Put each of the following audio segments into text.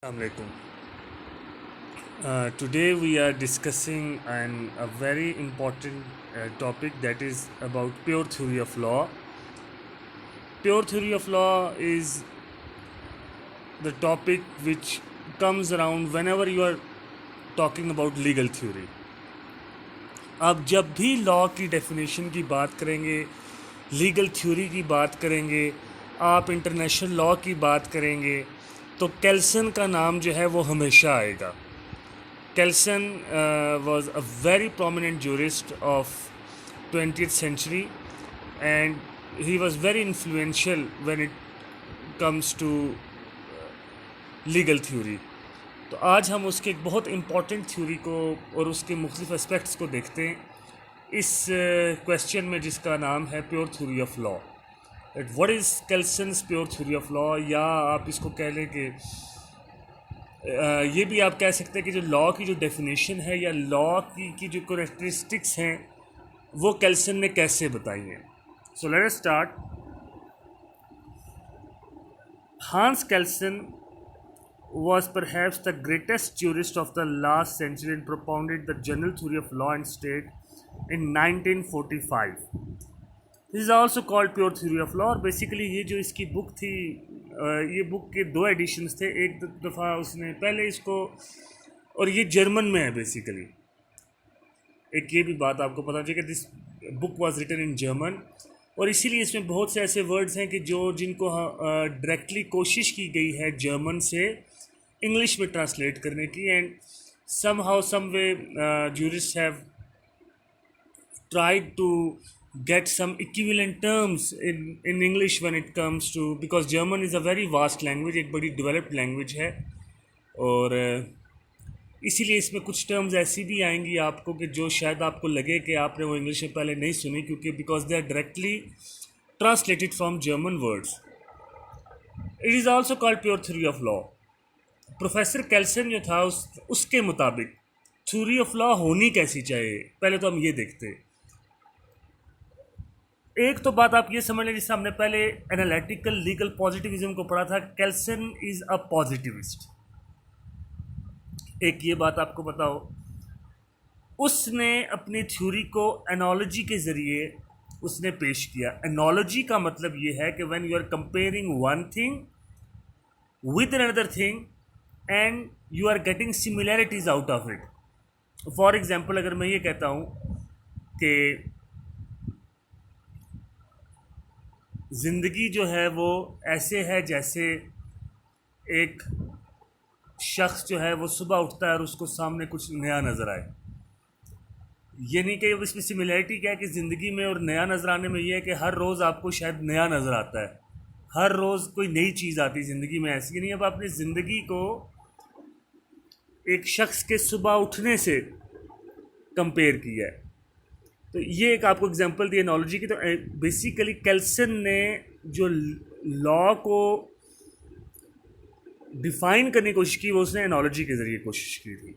Assalamualaikum. Today we are discussing a very important topic that is about pure theory of law. Pure theory of law is the topic which comes around whenever you are talking about legal theory. आप जब भी law की definition की बात करेंगे, legal theory की बात करेंगे, आप इंटरनेशनल लॉ की बात करेंगे, तो कैल्सन का नाम जो है वो हमेशा आएगा. Kelsen was a very prominent jurist of 20th century, and he was very influential when it comes to legal theory. तो आज हम उसके एक बहुत इम्पॉर्टेंट थ्योरी को और उसके मुख्तलिफ एस्पेक्ट्स को देखते हैं इस क्वेश्चन में जिसका नाम है pure theory of law. What is Kelsen's pure theory of law, या आप इसको कह लें कि ये भी आप कह सकते हैं कि जो लॉ की जो डेफिनेशन है या लॉ की जो कैरेक्टरिस्टिक्स हैं वो कैल्सन ने कैसे बताई हैं. So let us start. Hans Kelsen was perhaps the greatest jurist of the last century and propounded the general theory of law and state in 1945. This is also called pure theory of law. और basically ये जो इसकी book थी, ये book के दो editions थे. एक दफ़ा उसने पहले इसको, और ये जर्मन में है बेसिकली. एक ये भी बात आपको पता चाहिए कि this book was written in German, और इसीलिए इसमें बहुत से ऐसे वर्ड्स हैं कि जिनको डायरेक्टली कोशिश की गई है जर्मन से इंग्लिश में ट्रांसलेट करने की, and somehow some way jurists have tried to get some equivalent terms in English when it comes to, because German is a very vast language, एक बड़ी developed language है, और इसीलिए इसमें कुछ टर्म्स ऐसी भी आएंगी आपको कि जो शायद आपको लगे कि आपने वो इंग्लिश में पहले नहीं सुनी, क्योंकि because they are directly translated from German words. It is also called pure theory of law. Professor Kelsen जो था उसके मुताबिक थ्योरी ऑफ लॉ होनी कैसी चाहिए, पहले तो हम ये देखते. एक तो बात आप ये समझ लें, जिससे हमने पहले एनालिटिकल लीगल पॉजिटिविज्म को पढ़ा था, कैल्सन इज़ अ पॉजिटिविस्ट. एक ये बात आपको बताओ, उसने अपनी थ्योरी को एनोलॉजी के ज़रिए उसने पेश किया. एनोलॉजी का मतलब ये है कि when you are comparing one thing with another thing and you are getting similarities out of it. For example, अगर मैं ये कहता हूँ कि ज़िंदगी जो है वो ऐसे है जैसे एक शख्स जो है वो सुबह उठता है और उसको सामने कुछ नया नज़र आए. ये नहीं कि इसमें सिमिलैरिटी क्या है कि ज़िंदगी में और नया नज़र आने में ये है कि हर रोज़ आपको शायद नया नज़र आता है, हर रोज़ कोई नई चीज़ आती है ज़िंदगी में. ऐसी नहीं. अब आपने ज़िंदगी को एक शख्स के सुबह उठने से कंपेयर किया है, तो ये एक आपको एग्जांपल दी एनालॉजी की. तो बेसिकली कैल्सन ने जो लॉ को डिफ़ाइन करने की कोशिश की वो उसने एनालॉजी के ज़रिए कोशिश की थी.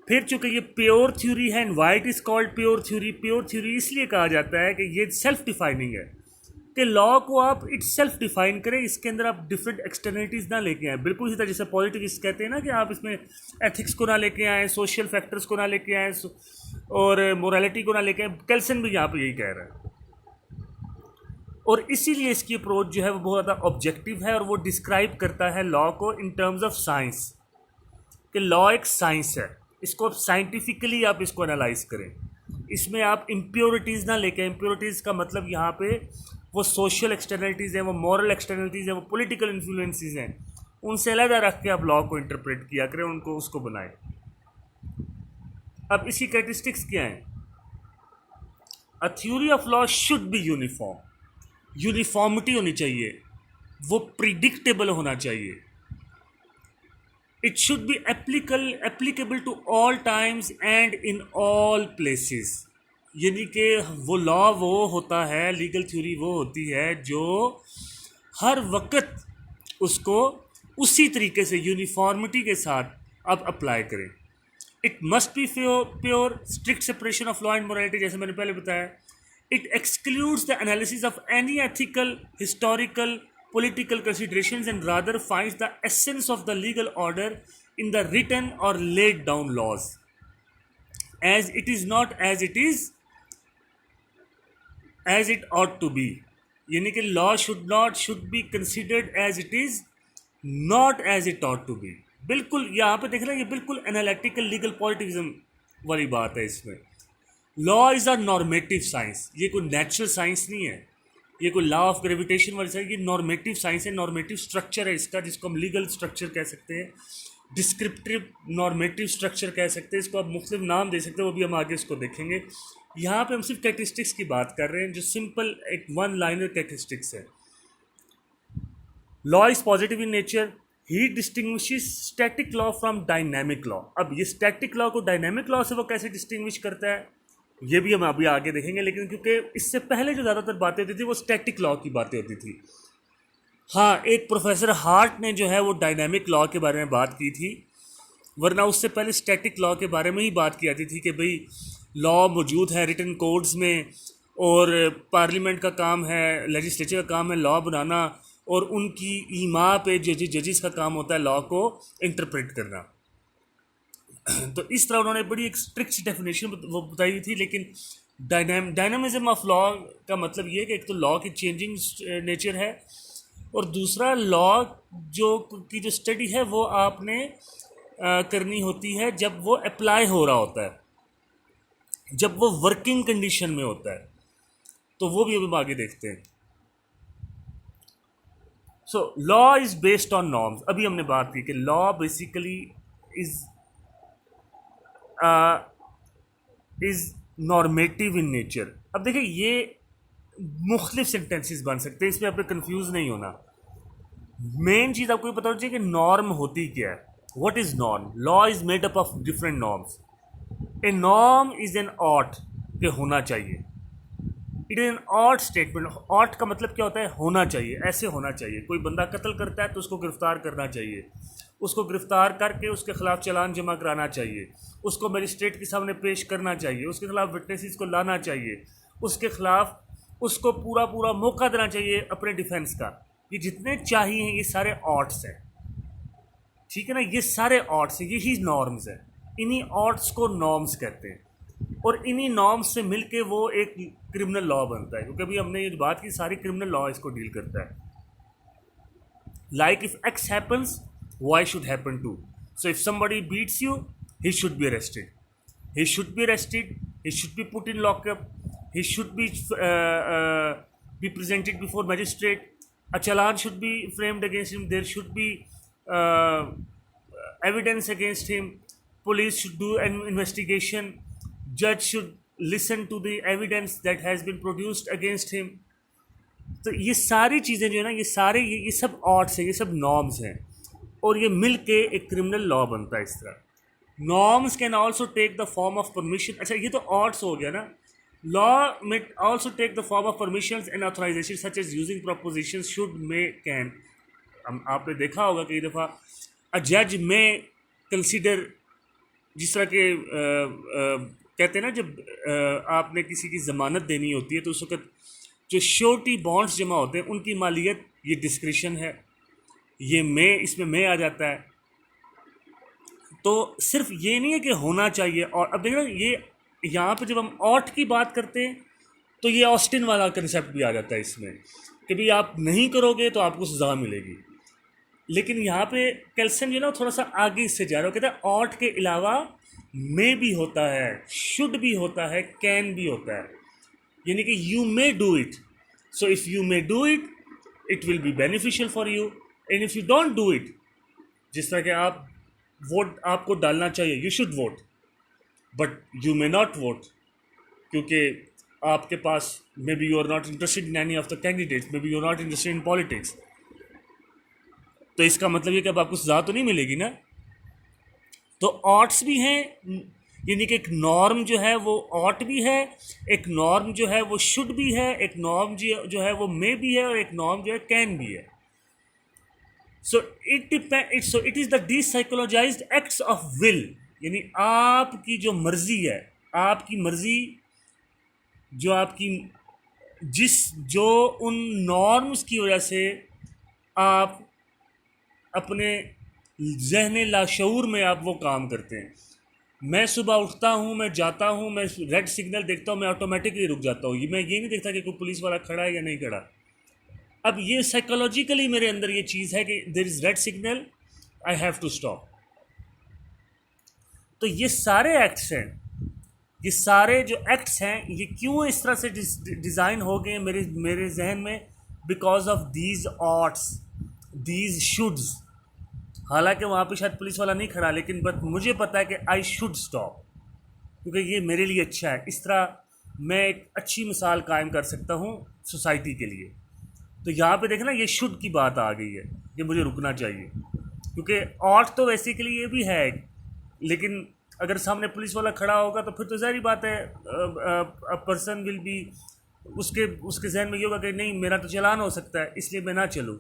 फिर चूँकि ये प्योर थ्योरी है, and why it is called pure theory. Pure theory इसलिए कहा जाता है कि ये सेल्फ डिफाइनिंग है, कि लॉ को आप इट सेल्फ डिफाइन करें, इसके अंदर आप डिफरेंट एक्सटर्नलिटीज़ ना लेके आएँ. बिल्कुल इसी तरह जैसे पॉजिटिविस्ट कहते हैं ना कि आप इसमें एथिक्स को ना लेके आएँ, सोशल फैक्टर्स को ना लेके आएँ, और मोरालिटी को ना लेके आएँ. कैल्सन भी यहाँ पर यही कह रहा है, और इसीलिए इसकी अप्रोच जो है वो बहुत ज़्यादा ऑब्जेक्टिव है, और वो डिस्क्राइब करता है लॉ को इन टर्म्स ऑफ साइंस, कि लॉ एक साइंस है. इसको आप साइंटिफिकली आप इसको एनालाइज करें. इसमें आप इम्प्योरिटीज़ ना लेके, इम्प्योरिटीज़ का मतलब यहाँ पे वो सोशल एक्सटर्नलिटीज़ हैं, वो मॉरल एक्सटर्नलिटीज़ हैं, वो पॉलिटिकल इन्फ्लुएंसेस हैं, उनसे अलग रख के आप लॉ को इंटरप्रेट किया करें, उनको उसको बनाएं. अब इसकी कैरेक्टरिस्टिक्स क्या हैं? A theory of law should be uniform. Uniformity होनी चाहिए, वो प्रिडिक्टेबल होना चाहिए. It should be applicable to all times and in all places. यानी कि वो लॉ वो होता है, लीगल थ्योरी वो होती है जो हर वक्त उसको उसी तरीके से यूनिफॉर्मिटी के साथ आप अप्लाई करें. It must be pure, strict separation of law and morality, जैसे मैंने पहले बताया. It excludes the analysis of any ethical, historical political considerations and rather finds the essence of the legal order in the written or laid down laws, as it is not as it ought to be. यानी कि law should be considered as it is, not as it ought to be. बिल्कुल यहाँ पे देख रहे हैं, ये बिल्कुल एनालिटिकल लीगल पॉलिटिक्स वाली बात है इसमें. Law is a normative science, ये कोई नेचुरल साइंस नहीं है, ये कोई लॉ ऑफ ग्रेविटेशन वाली साइंस, ये नॉर्मेटिव साइंस है, नॉर्मेटिव स्ट्रक्चर है इसका, जिसको हम लीगल स्ट्रक्चर कह सकते हैं, डिस्क्रिप्टिव नॉर्मेटिव स्ट्रक्चर कह सकते हैं, इसको आप मुख्तलिफ नाम दे सकते हैं, वो भी हम आगे इसको देखेंगे. यहाँ पे हम सिर्फ कैरेक्टरिस्टिक्स की बात कर रहे हैं, जो सिंपल एक वन लाइनर कैरेक्टरिस्टिक्स है. Law is positive in nature. He distinguishes static law from dynamic law. अब ये स्टैटिक लॉ को डायनेमिक लॉ से वो कैसे डिस्टिंग्विश करता है, ये भी हम अभी आगे देखेंगे. लेकिन क्योंकि इससे पहले जो ज़्यादातर बातें होती थी वो स्टैटिक लॉ की बातें होती थी. हाँ, एक प्रोफेसर हार्ट ने जो है वो डायनेमिक लॉ के बारे में बात की थी, वरना उससे पहले स्टैटिक लॉ के बारे में ही बात की जाती थी कि भाई लॉ मौजूद है रिटन कोड्स में, और पार्लियामेंट का काम है, लेजिस्लेचर का काम है लॉ बनाना, और उनकी ईमा पे जजेस का काम होता है लॉ को इंटरप्रेट करना. तो इस तरह उन्होंने बड़ी एक स्ट्रिक्ट डेफिनेशन वो बताई हुई थी. लेकिन डायनामिज्म ऑफ लॉ का मतलब ये कि एक तो लॉ की चेंजिंग नेचर है, और दूसरा लॉ की जो स्टडी है वो आपने करनी होती है जब वो अप्लाई हो रहा होता है, जब वो वर्किंग कंडीशन में होता है. तो वो भी अभी हम आगे देखते हैं. So law is based on norms. अभी हमने बात की कि law basically is normative in nature. अब देखिए ये मुख्तलिफ सेंटेंसेस बन सकते हैं, इसमें आपने कंफ्यूज नहीं होना. मेन चीज़ आपको ये पता होनी चाहिए कि नॉर्म होती क्या है. What is norm? Law is made up of different norms. A norm is an ought, के होना चाहिए. It is an ought statement. Ought का मतलब क्या होता है? होना चाहिए, ऐसे होना चाहिए. कोई बंदा कत्ल करता है तो उसको गिरफ्तार करना चाहिए, उसको गिरफ्तार करके उसके खिलाफ चालान जमा कराना चाहिए, उसको मजिस्ट्रेट के सामने पेश करना चाहिए, उसके खिलाफ विटनेसेस को लाना चाहिए, उसके खिलाफ उसको पूरा मौका देना चाहिए अपने डिफेंस का. ये जितने चाहिए ये सारे ऑट्स हैं, ठीक है ना, ये सारे ऑट्स हैं, यही नॉर्म्स हैं. इन्हीं ऑट्स को नॉर्म्स कहते हैं, और इन्हीं नॉर्म्स से मिलके वो एक क्रिमिनल लॉ बनता है. क्योंकि अभी हमने ये बात की, सारी क्रिमिनल लॉ इसको डील करता है. Like if X happens, Y should happen too. So if somebody beats you, he should be arrested, he should be arrested, he should be put in lockup, he should be presented before magistrate, a challan should be framed against him, there should be evidence against him, police should do an investigation, judge should listen to the evidence that has been produced against him. तो ये सारी चीज़ें जो है ना, ये सब ऑट्स हैं, ये सब नॉर्म्स हैं, और ये मिल के एक क्रिमिनल लॉ बनता है. इस तरह norms can also take the form of permission. अच्छा, ये तो ऑट्स हो गया ना. लॉ में also take the form of permission and authorisation such as using proposition, should, may, can. आपने देखा होगा कई दफ़ा अ जज में कंसिडर, जिस तरह के कहते हैं ना, जब आपने किसी की ज़मानत देनी होती है तो उस वक्त जो श्योरिटी बॉन्ड्स जमा होते हैं उनकी मालियत, ये डिस्क्रिशन है, ये इसमें मे आ जाता है. तो सिर्फ ये नहीं है कि होना चाहिए. और अब देखना, ये यहाँ पे जब हम ऑट की बात करते हैं तो ये ऑस्टिन वाला कंसेप्ट भी आ जाता है इसमें, कि भाई आप नहीं करोगे तो आपको सज़ा मिलेगी. लेकिन यहाँ पे कैल्सन जो है ना थोड़ा सा आगे इससे जा रहा है. कहता है ऑट के अलावा मे भी होता है, शुड भी होता है, कैन भी होता है. यानी कि you may do it. So if you may do it, it will be beneficial for you, and if you don't do it, जिस तरह के आप वोट आपको डालना चाहिए, you should vote, but you may not vote, क्योंकि आपके पास maybe you are not interested in any of the candidates, maybe you are not interested in politics. तो इसका मतलब ये कि अब आपको सज़ा तो नहीं मिलेगी ना. तो ऑट्स भी हैं, यानी कि एक नॉर्म जो है वो ऑट भी है, एक नॉर्म जो है वो शुड भी है, एक नॉर्म जो है वो मे भी है, और एक नॉर्म जो है कैन भी है. So it is the decyclogized acts of will. यानी आपकी जो मर्जी है, आपकी मर्जी जो आपकी जो उन नॉर्म्स की वजह से आप अपने ज़हन लाशऊर में आप वो काम करते हैं। मैं सुबह उठता हूँ, मैं जाता हूँ, मैं रेड सिग्नल देखता हूँ, मैं ऑटोमेटिकली रुक जाता हूँ। मैं ये नहीं देखता कि कोई पुलिस वाला खड़ा है या नहीं खड़ा। अब ये साइकोलॉजिकली मेरे अंदर ये चीज़ है कि there is red signal, I have to stop. तो ये सारे एक्ट्स हैं, ये सारे जो एक्ट्स हैं, ये क्यों इस तरह से डिज़ाइन हो गए मेरे मेरे जहन में? Because of these oughts, these shoulds. हालांकि वहाँ पे शायद पुलिस वाला नहीं खड़ा, लेकिन बट मुझे पता है कि आई शुड स्टॉप, क्योंकि ये मेरे लिए अच्छा है। इस तरह मैं एक अच्छी मिसाल कायम कर सकता हूँ सोसाइटी के लिए। तो यहाँ पे देखना, ये शुड की बात आ गई है कि मुझे रुकना चाहिए, क्योंकि ऑट तो वैसे के लिए भी है, लेकिन अगर सामने पुलिस वाला खड़ा होगा तो फिर तो ज़ाहिर बात है पर्सन विल बी, उसके उसके जहन में ये होगा कि नहीं, मेरा तो चलान हो सकता है, इसलिए मैं ना चलूँ।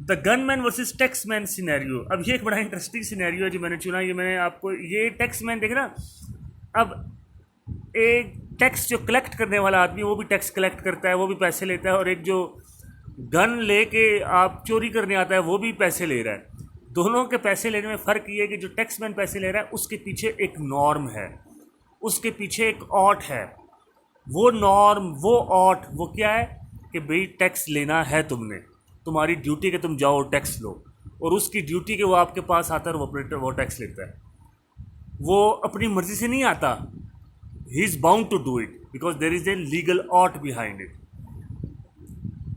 The gunman versus Taxmann scenario. अब ये एक बड़ा इंटरेस्टिंग सिनेरियो है जो मैंने चुना। ये मैंने आपको, ये टैक्समैन देखना, अब एक टैक्स जो कलेक्ट करने वाला आदमी, वो भी टैक्स कलेक्ट करता है, वो भी पैसे लेता है, और एक जो गन लेके आप चोरी करने आता है वो भी पैसे ले रहा है। दोनों के पैसे लेने में फ़र्क ये है कि जो टैक्समैन पैसे ले रहा है उसके पीछे एक नॉर्म है, उसके पीछे एक ऑट है। वो नॉर्म, वो ऑट, वो क्या है कि भाई टैक्स लेना है तुमने, तुम्हारी ड्यूटी के तुम जाओ टैक्स लो, और उसकी ड्यूटी के वो आपके पास आता है और वो टैक्स लेता है। वो अपनी मर्जी से नहीं आता, he is bound to do it because there is a legal ought behind it.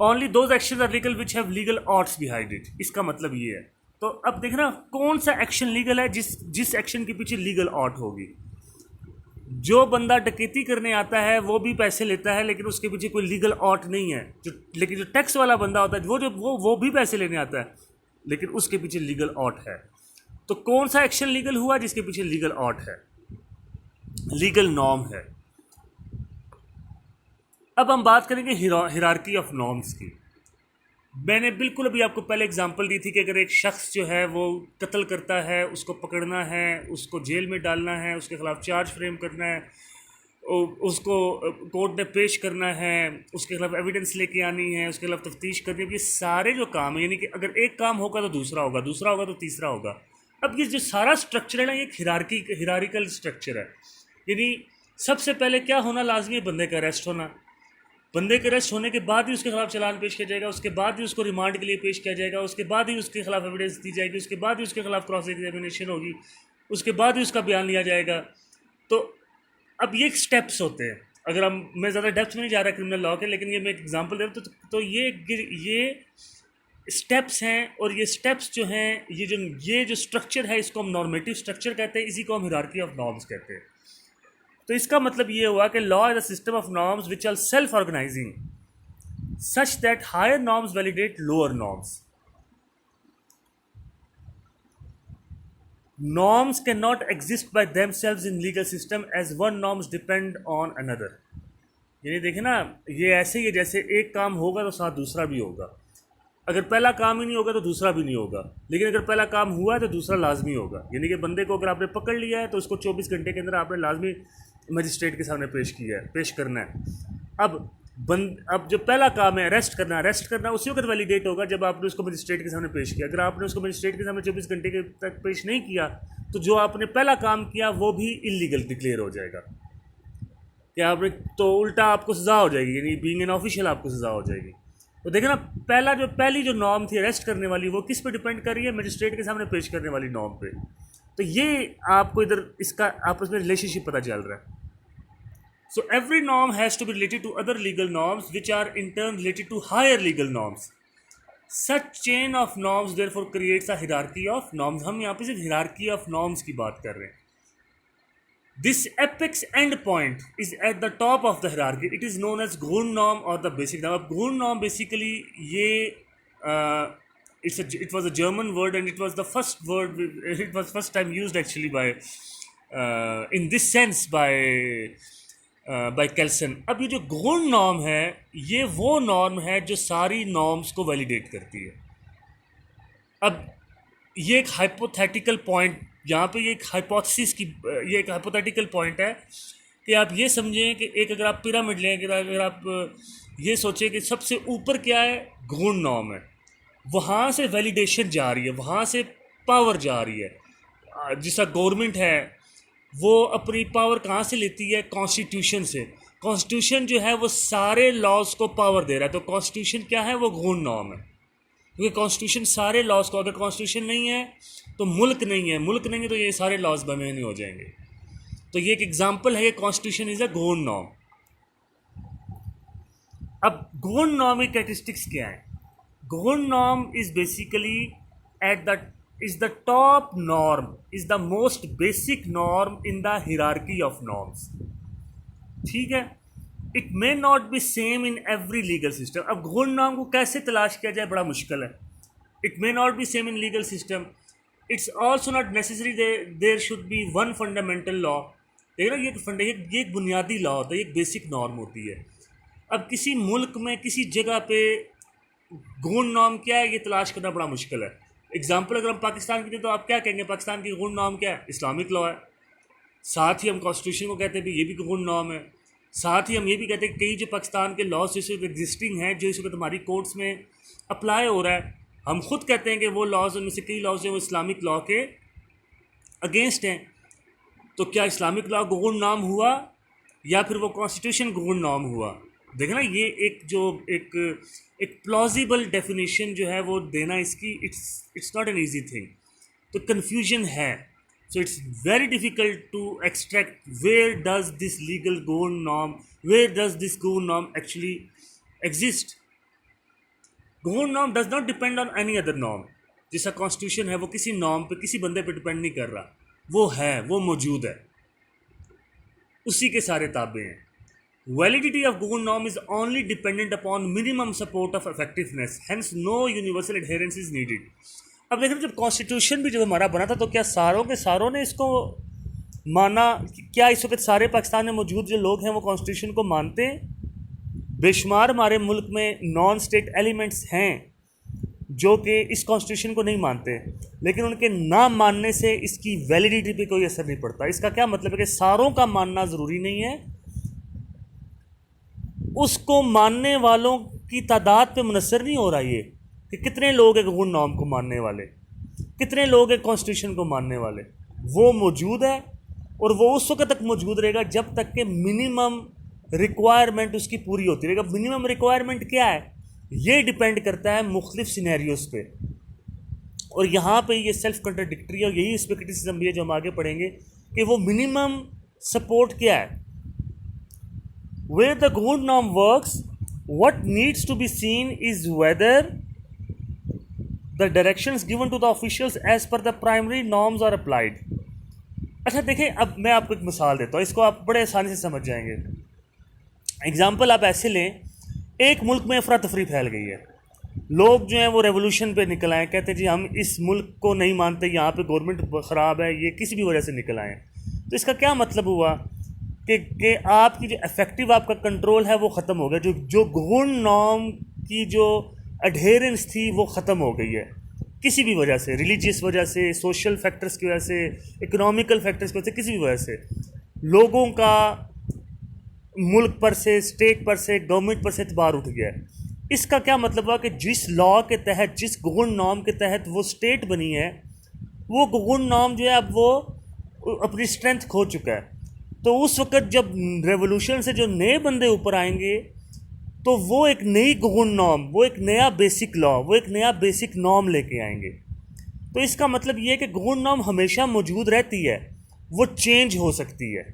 Only those action are legal which have legal oughts behind it. इसका मतलब ये है। तो अब देखना कौन सा एक्शन लीगल है, जिस एक्शन के पीछे लीगल ऑट होगी। जो बंदा डकैती करने आता है वो भी पैसे लेता है, लेकिन उसके पीछे कोई लीगल ऑट नहीं है। लेकिन जो टैक्स वाला बंदा होता है, वो भी पैसे लेने आता है, लेकिन उसके पीछे लीगल ऑट है। तो कौन सा एक्शन लीगल हुआ जिसके पीछे लीगल ऑट है, लीगल नॉर्म है। अब हम बात करेंगे हिरार्की ऑफ नॉर्म्स की। मैंने बिल्कुल अभी आपको पहले एग्जांपल दी थी कि अगर एक शख्स जो है वो कत्ल करता है, उसको पकड़ना है, उसको जेल में डालना है, उसके खिलाफ चार्ज फ्रेम करना है, उसको कोर्ट में पेश करना है, उसके खिलाफ एविडेंस लेके आनी है, उसके खिलाफ तफ्तीश करनी है, ये सारे जो काम है, यानी कि अगर एक काम होगा तो दूसरा होगा, दूसरा होगा तो तीसरा होगा। अब ये जो सारा स्ट्रक्चर है ना, ये हिरारिकल स्ट्रक्चर है। यानी सबसे पहले क्या होना लाजमी है? बंदे का अरेस्ट होना। बंदे के अरेस्ट होने के बाद ही उसके खिलाफ चालान पेश किया जाएगा, उसके बाद ही उसको रिमांड के लिए पेश किया जाएगा, उसके बाद ही उसके खिलाफ एविडेंस दी जाएगी, उसके बाद ही उसके खिलाफ क्रॉस एग्जामिनेशन होगी, उसके बाद ही उसका बयान लिया जाएगा। तो अब ये स्टेप्स होते हैं। अगर हम, मैं ज़्यादा डेप्थ में नहीं जा रहा क्रिमिनल लॉ के, लेकिन ये मैं एक एग्जांपल दे रहा हूँ। तो ये स्टेप्स हैं, और ये स्टेप्स जो हैं, ये जो स्ट्रक्चर है, इसको हम नॉर्मेटिव स्ट्रक्चर कहते हैं, इसी को हम हिरार्की ऑफ नॉर्म्स कहते हैं। तो इसका मतलब ये हुआ कि law is a system of norms which are self organizing such that higher norms validate lower norms. Norms cannot exist by themselves in legal system as one norms depend on another. यानी देखे ना, ये ऐसे ही है जैसे एक काम होगा तो साथ दूसरा भी होगा। अगर पहला काम ही नहीं होगा तो दूसरा भी नहीं होगा, लेकिन अगर पहला काम हुआ है तो दूसरा लाजमी होगा। यानी कि बंदे को अगर आपने पकड़ लिया है तो उसको 24 घंटे के अंदर आपने लाजमी मजिस्ट्रेट के सामने पेश करना है। अब जो पहला काम है अरेस्ट करना उसी वक्त वैलिडेट होगा जब आपने उसको मजिस्ट्रेट के सामने पेश किया। अगर आपने उसको मजिस्ट्रेट के सामने 24 घंटे के तक पेश नहीं किया तो जो आपने पहला काम किया वो भी इलीगल डिक्लेयर हो जाएगा, कि आपने, तो उल्टा आपको सज़ा हो जाएगी, यानी बीइंग एन ऑफिशियल आपको सज़ा हो जाएगी। तो देखना, पहली जो नॉर्म थी अरेस्ट करने वाली, वो किस पे डिपेंड कर रही है? मजिस्ट्रेट के सामने पेश करने वाली नॉर्म पे। तो ये आपको इधर इसका आपस में रिलेशनशिप पता चल रहा है। So every norm has to be related to other legal norms which are in turn related to higher legal norms. Such chain of norms therefore creates a hierarchy of norms. हम यहाँ पे सिर्फ hierarchy of norms की बात कर रहे हैं. This apex end point is at the top of the hierarchy. It is known as Grundnorm norm or the basic norm. अब Grundnorm norm basically it was a German word and it was the first word. It was first time used actually by in this sense by Kelsen. अब ये जो गौण norm है, ये वो norm है जो सारी नॉर्म्स को वैलिडेट करती है। अब ये एक हाइपोथेटिकल पॉइंट, यहाँ पे ये एक हाइपोथेसिस की, ये एक हाइपोथेटिकल पॉइंट है कि आप ये समझें कि एक अगर आप पिरामिड लें, अगर आप ये सोचें कि सबसे ऊपर क्या है, गौण नॉर्म है, वहाँ से वैलिडेशन जा रही है, वहाँ से पावर जा रही है। जिसका गवर्नमेंट है वो अपनी पावर कहाँ से लेती है, कॉन्स्टिट्यूशन से। कॉन्स्टिट्यूशन जो है वो सारे लॉज को पावर दे रहा है, तो कॉन्स्टिट्यूशन क्या है, वो गौण नॉर्म है, क्योंकि कॉन्स्टिट्यूशन सारे लॉज को, अगर कॉन्स्टिट्यूशन नहीं है तो मुल्क नहीं है, मुल्क नहीं है तो ये सारे लॉज बने नहीं हो जाएंगे। तो ये एक एग्जांपल है कि कॉन्स्टिट्यूशन इज अ गौण नॉर्म। अब गौण नॉर्म की कैरेक्टरिस्टिक्स क्या है? गौण norm is basically at the is the top norm, is the most basic norm in the hierarchy of norms. ठीक है, it may not be same in every legal system. अब गौण नॉर्म को कैसे तलाश किया जाए, बड़ा मुश्किल है। It may not be same in legal system, it's also not necessary there should be one fundamental law. देखिए ना, ये एक बुनियादी लॉ होता है, एक बेसिक नॉर्म होती है। अब किसी मुल्क में किसी जगह पे गौण नॉर्म क्या है, ये तलाश करना बड़ा मुश्किल है। एग्जाम्पल अगर हम पाकिस्तान की दें तो आप क्या कहेंगे, पाकिस्तान की गौण नॉर्म क्या है, इस्लामिक लॉ है। साथ ही हम कॉन्स्टिट्यूशन को कहते हैं भी ये भी गौण नॉर्म है। साथ ही हम ये भी कहते हैं कि कई जो पाकिस्तान के लॉज इस वक्त एग्जिस्टिंग हैं, जो इस वक्त हमारी कोर्ट्स में अप्लाई हो रहा है, हम खुद कहते हैं कि वो लॉज, उनमें से कई लॉज हैं वो इस्लामिक लॉ के अगेंस्ट हैं। तो क्या इस्लामिक लॉ गौण नॉर्म हुआ या फिर वो कॉन्स्टिट्यूशन गौण नॉर्म हुआ? देखें ना, ये एक प्लॉजिबल डेफिनेशन जो है वो देना इसकी, it's not an easy thing. तो कन्फ्यूजन है। So it's very difficult to extract where does this legal gone norm, where does this gone norm actually exist. Gone norm does not depend on any other norm. जैसा constitution है वो किसी norm पे, किसी बंदे पे depend नहीं कर रहा, वो है, वो मौजूद है, उसी के सारे ताबे हैं। Validity of gone norm is only dependent upon minimum support of effectiveness, hence no universal adherence is needed. अब देखिए, जब कॉन्स्टिट्यूशन भी जब हमारा बना था तो क्या सारों के सारों ने इसको माना? क्या इस वक्त सारे पाकिस्तान में मौजूद जो लोग हैं वो कॉन्स्टिट्यूशन को मानते हैं? बेशुमार हमारे मुल्क में नॉन स्टेट एलिमेंट्स हैं जो कि इस कॉन्स्टिट्यूशन को नहीं मानते, लेकिन उनके ना मानने से इसकी वैलिडिटी पे कोई असर नहीं पड़ता। इसका क्या मतलब है कि सारों का मानना ज़रूरी नहीं है, उसको मानने वालों की तादाद पे मुनसर नहीं हो रहा ये कि कितने लोग हैं गौण नॉर्म को मानने वाले, कितने लोग हैं कॉन्स्टिट्यूशन को मानने वाले। वो मौजूद है और वो उस वक्त तक मौजूद रहेगा जब तक कि मिनिमम रिक्वायरमेंट उसकी पूरी होती रहेगा। मिनिमम रिक्वायरमेंट क्या है, ये डिपेंड करता है मुख्तलिफ सिनेरियोज पे, और यहाँ पे ये सेल्फ कंट्राडिक्टरी है, और यही इस पर क्रिटिसिज्म भी है जो हम आगे पढ़ेंगे कि वो मिनिमम सपोर्ट क्या है। वेयर द गौण norm works, what needs to be seen is whether the directions given to the officials as per the primary norms are applied. अच्छा देखिए, अब मैं आपको एक मिसाल देता हूँ, इसको आप बड़े आसानी से समझ जाएंगे। एग्जाम्पल आप ऐसे लें, एक मुल्क में अफरा तफरी फैल गई है, लोग जो हैं वो रेवोल्यूशन पे निकल आए, कहते हैं जी हम इस मुल्क को नहीं मानते, यहाँ पे गवर्नमेंट ख़राब है, ये किसी भी वजह से निकल आए। तो इसका क्या मतलब हुआ कि आपकी जो इफेक्टिव आपका कंट्रोल है वो ख़त्म हो गया, जो गौण नॉर्म की जो एडहेरेंस थी वो ख़त्म हो गई है किसी भी वजह से, रिलीजियस वजह से, सोशल फैक्टर्स की वजह से, इकोनॉमिकल फैक्टर्स की वजह से, किसी भी वजह से लोगों का मुल्क पर से, स्टेट पर से, गवर्नमेंट पर से एतबार उठ गया है। इसका क्या मतलब हुआ कि जिस लॉ के तहत, जिस गौण नॉर्म के तहत वो स्टेट बनी है, वो गौण नॉर्म जो है अब वो अपनी स्ट्रेंथ खो चुका है। तो उस वक़्त जब रेवोल्यूशन से जो नए बंदे ऊपर आएंगे तो वो एक नई गौण नॉर्म, वो एक नया बेसिक लॉ, वो एक नया बेसिक नॉर्म लेके आएंगे। तो इसका मतलब ये है कि गौण नॉर्म हमेशा मौजूद रहती है, वो चेंज हो सकती है।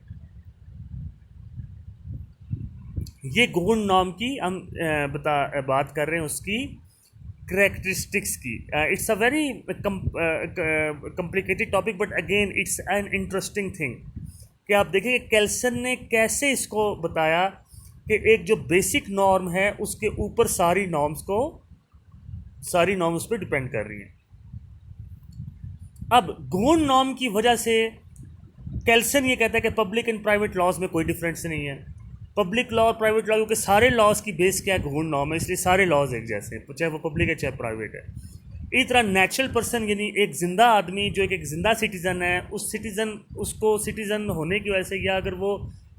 ये गौण नॉर्म की हम बात कर रहे हैं, उसकी करेक्टरिस्टिक्स की। It's a very complicated topic, but again it's an interesting thing कि आप देखेंगे केल्सन ने कैसे इसको बताया कि एक जो बेसिक नॉर्म है उसके ऊपर सारी नॉर्म्स उस पर डिपेंड कर रही हैं। अब गौण नॉर्म की वजह से केल्सन ये कहता है कि पब्लिक एंड प्राइवेट लॉज में कोई डिफरेंस नहीं है। पब्लिक लॉ और प्राइवेट लॉ, क्योंकि सारे लॉज की बेस क्या है, गौण नॉर्म है, इसलिए सारे लॉज एक जैसे हैं, चाहे वो पब्लिक है चाहे प्राइवेट है। इसी तरह नेचुरल पर्सन, यानी एक ज़िंदा आदमी जो एक ज़िंदा सिटीज़न है, उसको सिटीज़न होने की वजह से, या अगर वो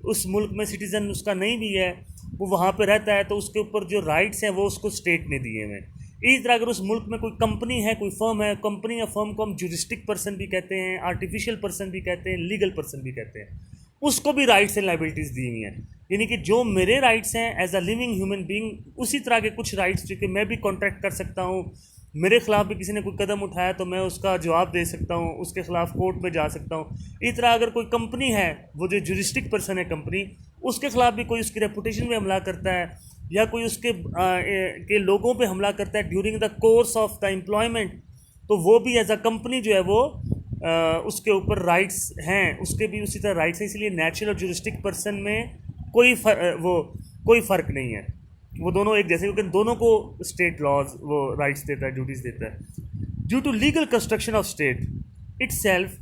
उस मुल्क में सिटीज़न उसका नहीं भी है, वो वहाँ पे रहता है, तो उसके ऊपर जो राइट्स हैं वो उसको स्टेट ने दिए हुए। इसी तरह अगर उस मुल्क में कोई कंपनी है, कोई फर्म है, कंपनी या फर्म को हम जुरिस्टिक पर्सन भी कहते हैं, आर्टिफिशियल पर्सन भी कहते हैं, लीगल पर्सन भी कहते हैं, उसको भी राइट्स एंड लाइबिलिटीज़ दी हुई हैं। यानी कि जो मेरे राइट्स हैं as a living human being, उसी तरह के कुछ राइट्स जो कि मैं भी कॉन्ट्रैक्ट कर सकता हूँ। मेरे खिलाफ भी किसी ने कोई कदम उठाया तो मैं उसका जवाब दे सकता हूँ, उसके खिलाफ कोर्ट में जा सकता हूँ। इसी तरह अगर कोई कंपनी है, वो जो जुरिस्टिक पर्सन है कंपनी, उसके खिलाफ भी कोई उसकी रेपुटेशन पे हमला करता है या कोई उसके के लोगों पे हमला करता है during the course of the employment, तो वो भी एज अ कंपनी जो है वो उसके ऊपर राइट्स हैं, उसके भी उसी तरह राइट्स हैं। इसलिए नेचुरल और जुरिस्टिक पर्सन में कोई फ़र्क नहीं है, वो दोनों एक जैसे, क्योंकि दोनों को स्टेट लॉज वो राइट्स देता है, ड्यूटीज़ देता है। Due to legal construction of state itself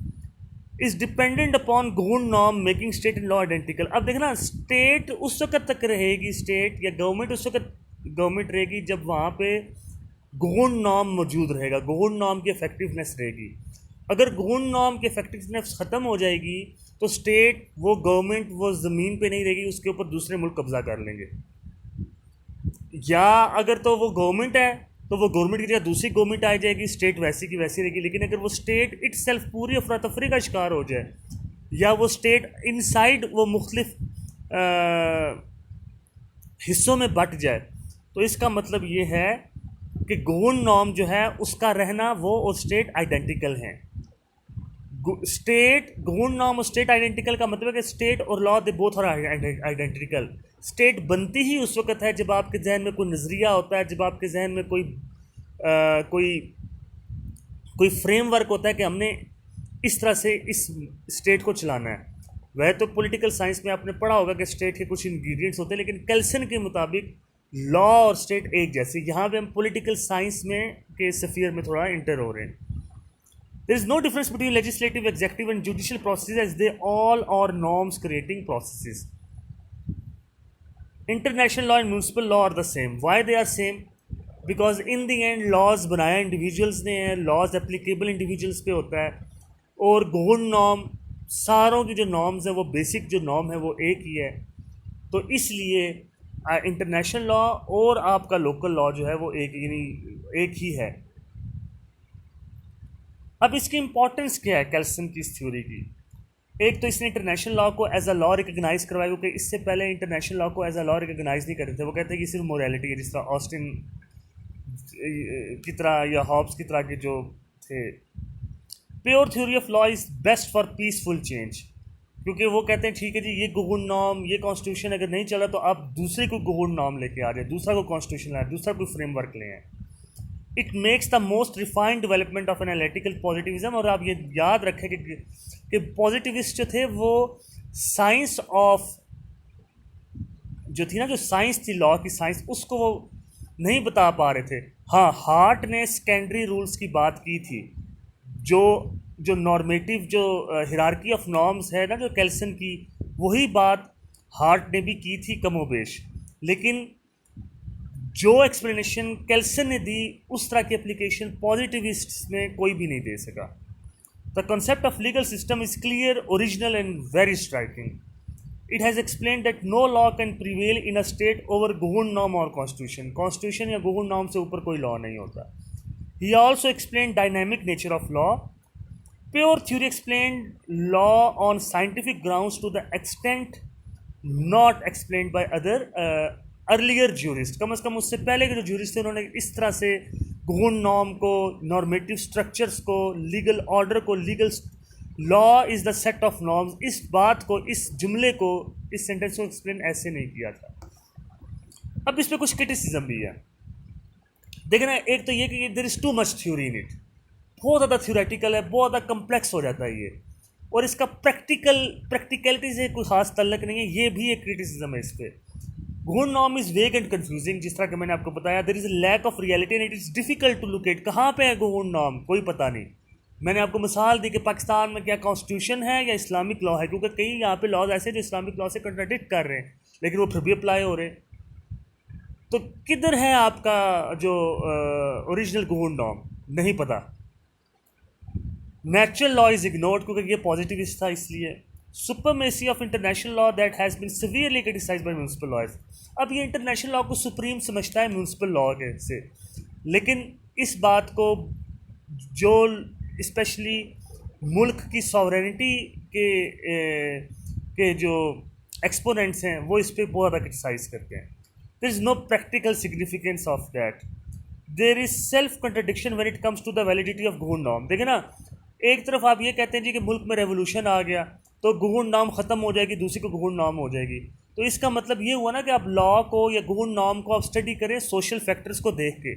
is dependent upon govern norm making state and law identical. अब देखना, स्टेट उस वक्त तक रहेगी, स्टेट या गवर्नमेंट उस वक्त गवर्नमेंट रहेगी जब वहाँ पे गवर्न नॉर्म मौजूद रहेगा, गवर्न नॉर्म की इफेक्टिवनेस रहेगी। अगर गवर्न नॉर्म की इफेक्टिवनेस ख़त्म हो जाएगी तो स्टेट, वो गवर्नमेंट, वो ज़मीन पे नहीं रहेगी, उसके ऊपर दूसरे मुल्क कब्ज़ा कर लेंगे। या अगर तो वो गवर्नमेंट है तो वो गवर्नमेंट की जगह दूसरी गवर्नमेंट आ जाएगी, स्टेट वैसी की वैसी रहेगी। लेकिन अगर वो स्टेट इटसेल्फ पूरी अफरा तफरी का शिकार हो जाए, या वो स्टेट इनसाइड वो मुख्तलिफ हिस्सों में बट जाए, तो इसका मतलब ये है कि गवर्न नॉर्म जो है उसका रहना वो और स्टेट आइडेंटिकल हैं। स्टेट गवर्न नॉर्म और स्टेट आइडेंटिकल का मतलब है कि स्टेट और law they both are identical. State बनती ही उस वक्त है जब आपके जहन में कोई नज़रिया होता है, जब आपके जहन में कोई फ्रेमवर्क होता है कि हमने इस तरह से इस स्टेट को चलाना है। वह तो पॉलिटिकल साइंस में आपने पढ़ा होगा कि स्टेट के कुछ इंग्रेडिएंट्स होते हैं, लेकिन केल्सन के मुताबिक लॉ और स्टेट एक जैसे। यहाँ पे हम पॉलिटिकल साइंस में के स्फीयर में थोड़ा इंटर हो रहे हैं। There is no difference between legislative, executive and judicial processes, as they all are norms creating processes. International law and municipal law are the same. Why they are same? Because in the end laws बनाया individuals ने हैं, laws applicable individuals पे होता है, और govern norm, सारों की जो नॉर्म्स है वो बेसिक जो नॉर्म है वो एक ही है। तो इसलिए इंटरनेशनल लॉ और आपका लोकल लॉ जो है वो एक ही है। अब इसकी इंपॉर्टेंस क्या है केल्सन की इस थ्योरी की? एक तो इसने इंटरनेशनल लॉ को एज अ लॉ रिकग्नाइज करवाया, क्योंकि इससे पहले इंटरनेशनल लॉ को एज अ लॉ रिकग्नाइज नहीं करते थे। वो कहते हैं कि सिर्फ मोरालिटी है, जिस तरह ऑस्टिन की तरह या हॉब्स की तरह के जो थे। Pure theory of law is best for peaceful change, क्योंकि वो कहते हैं ठीक है जी, ये गवर्न नॉर्म, ये कॉन्स्टिट्यूशन अगर नहीं चला तो आप दूसरे को गवर्न नॉर्म लेके आ जाए, दूसरा को कॉन्स्टिट्यूशन लाए, दूसरा कोई फ्रेमवर्क ले आए। It makes the most refined development of analytical positivism. और आप ये याद रखें कि पॉजिटिविस्ट जो थे वो साइंस ऑफ जो थी ना, जो साइंस थी लॉ की साइंस, उसको वो नहीं बता पा रहे थे। हाँ, हार्ट ने सेकेंडरी रूल्स की बात की थी, जो नॉर्मेटिव जो हिरार्की ऑफ नॉर्म्स है ना जो केल्सन की, वही बात हार्ट ने भी की थी कमोबेश। लेकिन जो एक्सप्लेनेशन केल्सन ने दी उस तरह की एप्लीकेशन पॉजिटिविस्ट में कोई भी नहीं दे सका। The concept of legal system is clear, original and very striking. It has explained that no law can prevail in a state over governed norm or constitution. Constitution या governed norm से ऊपर कोई law नहीं होता. He also explained dynamic nature of law. Pure theory explained law on scientific grounds to the extent not explained by other earlier jurists. कम से कम उससे पहले के जो jurists थे उन्होंने इस तरह से governed norm को, normative structures को, legal order को, legal law is the set of norms, इस बात को, इस जुमले को, इस सेंटेंस को एक्सप्लेन ऐसे नहीं किया था। अब इस पर कुछ क्रिटिसिज्म भी है। देखना, एक तो ये कि there is too much theory in it, बहुत ज़्यादा थ्योरेटिकल है, बहुत ज़्यादा कम्प्लेक्स हो जाता है ये, और इसका प्रैक्टिकलिटी से कोई खास तल्लक नहीं है, ये भी एक क्रिटिसिज्म है इस पर। Good norm is vague and confusing, जिस तरह कि मैंने आपको बताया, there is lack of reality and it is difficult to locate. कहाँ पे है गुड नॉर्म, कोई पता नहीं। मैंने आपको मिसाल दी कि पाकिस्तान में क्या कॉन्स्टिट्यूशन है या इस्लामिक लॉ है, क्योंकि कई यहाँ पे लॉज ऐसे जो इस्लामिक लॉ से कंट्राडिक्ट कर रहे हैं, लेकिन वो फिर भी अप्लाई हो रहे हैं। तो किधर है आपका जो ओरिजिनल गवर्न नॉर्म, नहीं पता। नेचुरल लॉ इज़ इग्नोर्ड, क्योंकि ये पॉजिटिविस्ट था इसलिए। Supremacy of international law that has been severely criticized by municipal laws. अब ये इंटरनेशनल लॉ को सुप्रीम समझता है म्यूनसिपल लॉ के से, लेकिन इस बात को जो स्पेशली मुल्क की सॉवरेनिटी के जो एक्सपोनेंट्स हैं वो इस पर बहुत ज़्यादा क्रिटिसाइज करते हैं। There is no practical significance of that. There is self contradiction when it comes to the validity of grundnorm. देखिए ना, एक तरफ आप ये कहते हैं जी कि मुल्क में रेवोल्यूशन आ गया तो गहुन नॉर्म ख़त्म हो जाएगी, दूसरी को गहुन नॉर्म हो जाएगी। तो इसका मतलब ये हुआ ना कि आप लॉ को या गहुन नॉर्म को आप स्टडी करें सोशल फैक्टर्स को देख के।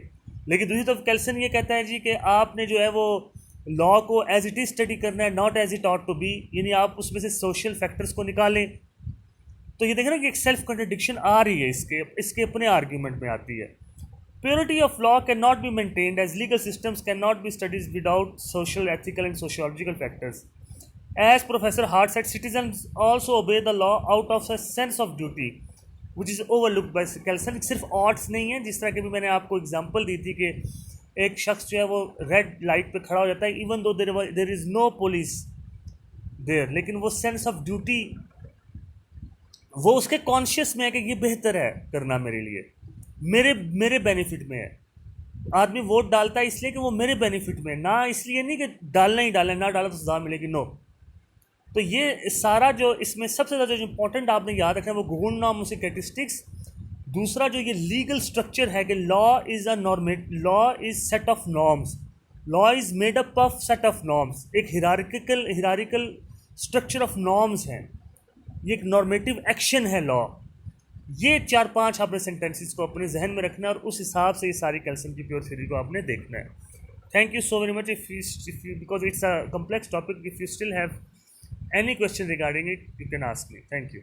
लेकिन दूसरी तरफ कैल्सन ये कहता है जी कि आपने जो है वो लॉ को एज इट इज़ स्टडी करना है, not as it ought to be, यानी आप उसमें से सोशल फैक्टर्स को निकालें। तो ये देखें ना कि एक सेल्फ कंट्रडिक्शन आ रही है, इसके अपने आर्ग्यूमेंट में आती है। Purity of law can not be maintained as legal systems can not be studies without social, ethical and sociological factors. As professor Hart said, citizens also obey the law out of a sense of duty which is overlooked by Kelsen. सिर्फ ऑट्स नहीं है, जिस तरह के भी मैंने आपको example दी थी कि एक शख्स जो है वो रेड लाइट पे खड़ा हो जाता है even though there is no police there, लेकिन वो सेंस ऑफ ड्यूटी वो उसके कॉन्शियस में है कि ये बेहतर है करना मेरे लिए, मेरे बेनिफिट में है। आदमी वोट डालता है इसलिए कि वो मेरे बेनिफिट में, ना इसलिए नहीं कि डालना ही डालना, ना डाला तो सजा मिलेगी, नो। तो ये सारा जो इसमें सबसे ज़्यादा जो इंपॉर्टेंट आपने याद रखना है वो गहुन नॉर्म से कैरेक्टरिस्टिक्स। दूसरा जो ये लीगल स्ट्रक्चर है कि law is a normate, law is set of norms, law is made up of set of norms. एक हिरारिकल स्ट्रक्चर ऑफ नॉर्म्स हैं, ये एक नॉर्मेटिव एक्शन है लॉ। ये 4-5 आपने सेंटेंसेस को अपने जहन में रखना है और उस हिसाब से ये सारी कैल्सन की प्योर थ्योरी को आपने देखना है। Thank you so very much. If you because it's a complex topic, if you still have any question regarding it, you can ask me. Thank you.